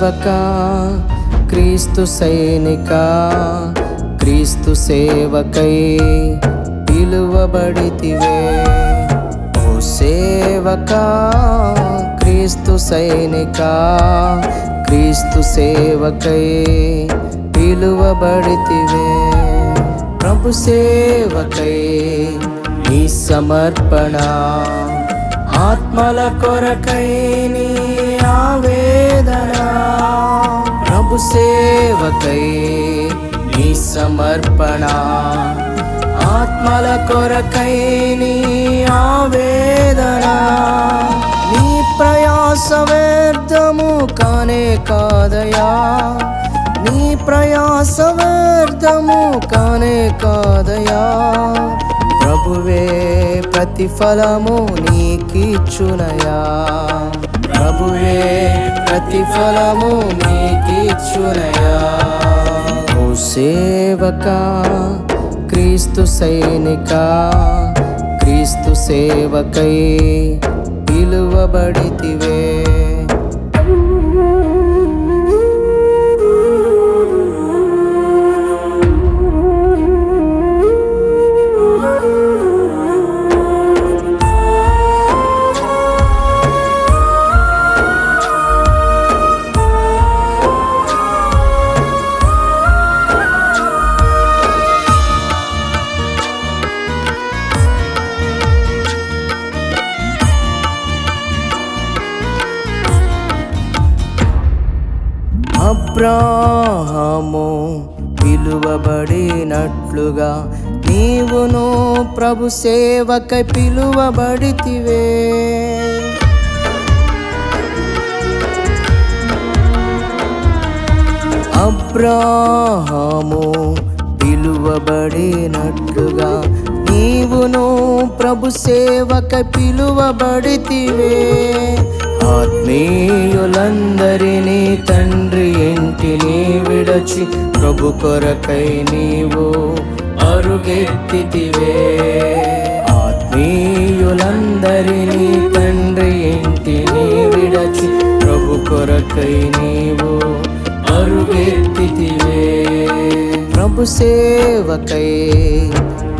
సేవక క్రీస్తు సైనిక క్రీస్తు సేవకై పిలువబడితివే. ఓ సేవక క్రీస్తు సైనిక క్రీస్తు సేవకై పిలువబడితివే. ప్రభు సేవకై నీ సమర్పణ, ఆత్మల కొరకై నీ ఆవేదన. ప్రభు సేవకై నీ సమర్పణ, ఆత్మల కొరకై నీ ఆవేదన. నీ ప్రయాస వ్యర్థము కానే కాదయా, నీ ప్రయాస వ్యర్థము కానే కాదయా. ప్రభువే ప్రతిఫలము నీకిచ్చునయా, ప్రభువే ప్రతిఫలము నీకిచ్చునయా. ఓ సేవక క్రీస్తు సైనిక క్రీస్తు సేవకై పిలువబడితివే. అబ్రాహాము పిలువబడినట్లుగా నీవును ప్రభు సేవకై పిలువబడితివే. అబ్రాహాము పిలువబడినట్లుగా నీవును ప్రభు సేవకై పిలువబడితివే. ఆత్మీయులందరినీ తండ్రి ఇంటిని విడచి ప్రభు కొరకై నీవు అరుగెత్తితివే. ఆత్మీయులందరినీ తండ్రి ఇంటిని విడచి ప్రభు కొరకై నీవు అరుగెత్తితివే. ప్రభు సేవకై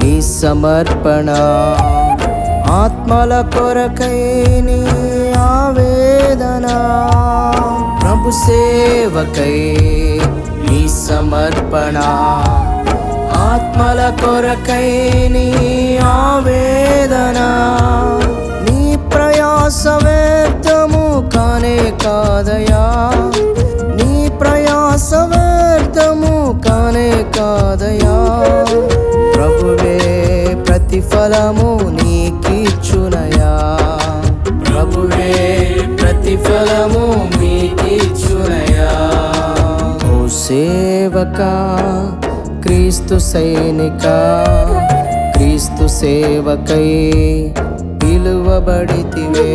నీ సమర్పణ, ఆత్మల కొరకై నీ ఆవేదన. ప్రభు సేవకై నీ సమర్పణ, ఆత్మల కొరకై నీ ఆవేదన. నీ ప్రయాస వ్యర్థము కానే కాదయా, నీ ప్రయాస వ్యర్థము కానే కాదయా. ప్రభువే ప్రతిఫలము నీకిచ్చునయా, ప్రభువే ప్రతిఫలము నీకిచ్చునయా. ఓ సేవక క్రీస్తు సైనిక క్రీస్తు సేవకై పిలువబడితివే.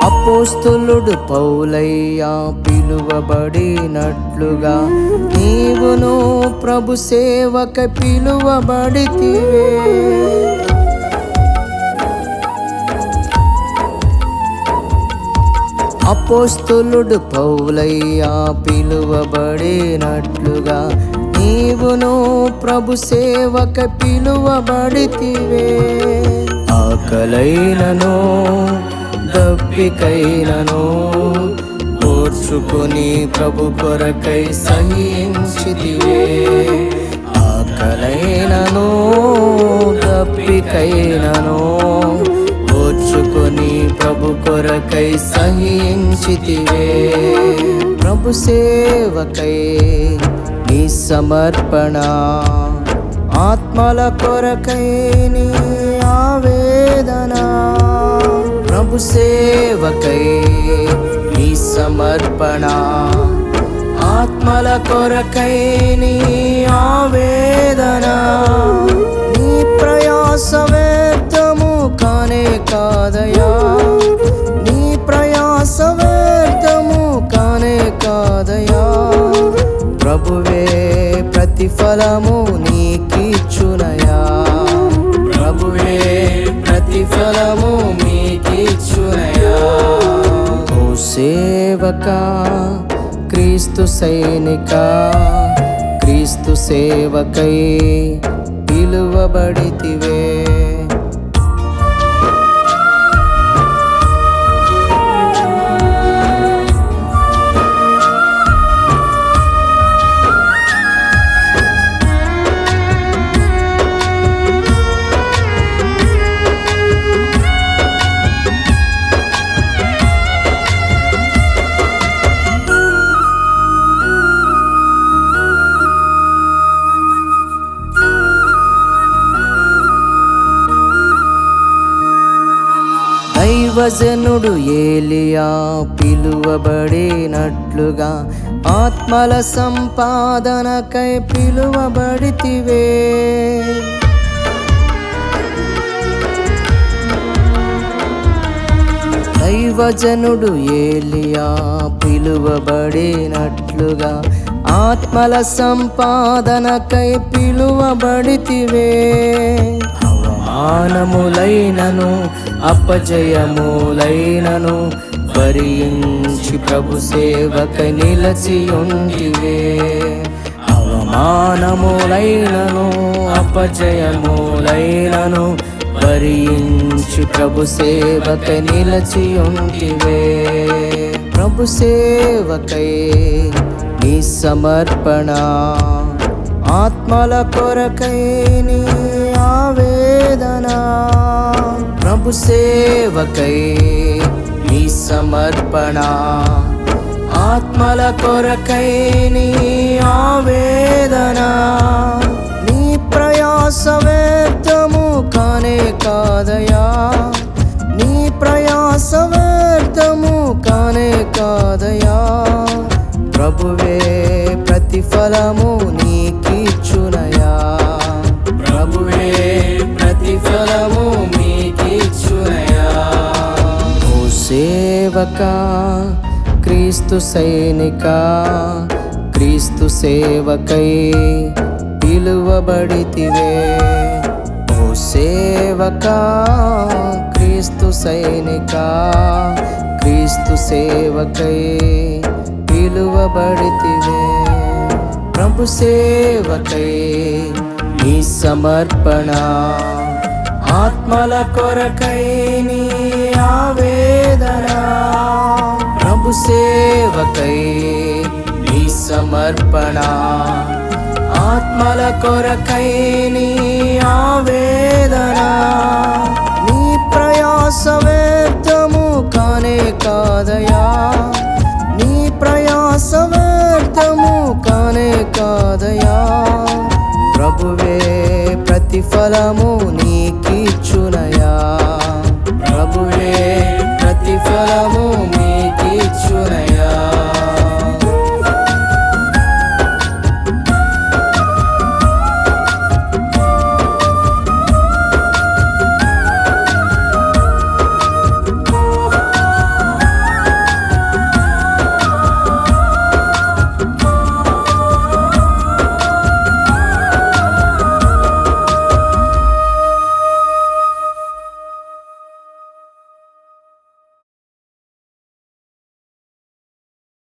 అపోస్తలుడు పౌలయ్య పిలువబడినట్లుగా నీవును ప్రభు సేవకై పిలువబడితివే. అపోస్తలుడు పౌలయ్య పిలువబడినట్లుగా నీవును ప్రభు సేవకై పిలువబడితివే. ఆకలైనను దప్పికైనను ఓర్చుకుని ప్రభు కొరకై సహించితివే. ఆకలైనను దప్పికైనను ఓర్చుకుని ప్రభు కొరకై సహించితివే. ప్రభు సేవకై నీ సమర్పణ, ఆత్మల కొరకై నీ ఆవేదన. ప్రభు సేవకై నీ సమర్పణ, ఆత్మల కొరకై నీ ఆవేదన, నీ ప్రయాస వ్యర్థము కానే కాదయా, నీ ప్రయాస వ్యర్థము కానే కాదయా. ప్రభువే ప్రతిఫలము నీకిచ్చునయా, ప్రభువే ప్రతిఫలము నీకిచ్చునయా. ఓ సేవకా, క్రీస్తు సైనిక, క్రీస్తు సేవకై పిలువబడితివే. దైవజనుడు ఏలియా పిలువబడినట్లుగా ఆత్మల సంపాదనకై పిలువబడితివే. దైవజనుడు ఏలియా పిలువబడినట్లుగా ఆత్మల సంపాదనకై పిలువబడితివే. అవమానములైనను అపజయములైనను భరించి ప్రభు సేవకై నిలచియుంటివే. అవమానములైనను అపజయములైనను భరించి ప్రభు సేవకై నిలచియుంటివే. ప్రభు సేవకై నీ సమర్పణ, ఆత్మల కొరకై నీ ఆవేదన, ప్రభు సేవకై నీ సమర్పణ, ఆత్మల కొరకై నీ ఆవేదన, నీ ప్రయాస వ్యర్థము కానే కాదయా, నీ ప్రయాస వ్యర్థము కానే కాదయా. ప్రభువే ప్రతిఫలము నీకిచ్చునయా, ప్రభువే ప్రతిఫలము నీకిచ్చునయా. ఓ సేవకా, క్రీస్తు సైనిక, క్రీస్తు సేవకై పిలువబడితివే. ఓ సేవకా, క్రీస్తు సైనిక, క్రీస్తు సేవకై పిలువబడితివే. ప్రభు సేవకై నీ సమర్పణ, ఆత్మల కొరకై నీ ఆవేదన, ప్రభు సేవకై నీ సమర్పణ, ఆత్మల కొరకై నీ ఆవేదన, నీ ప్రయాస వ్యర్థము కానే కాదయా, నీ ప్రయాస వ్యర్థము కానే కాదయా. ప్రభువే ప్రతిఫలము నీ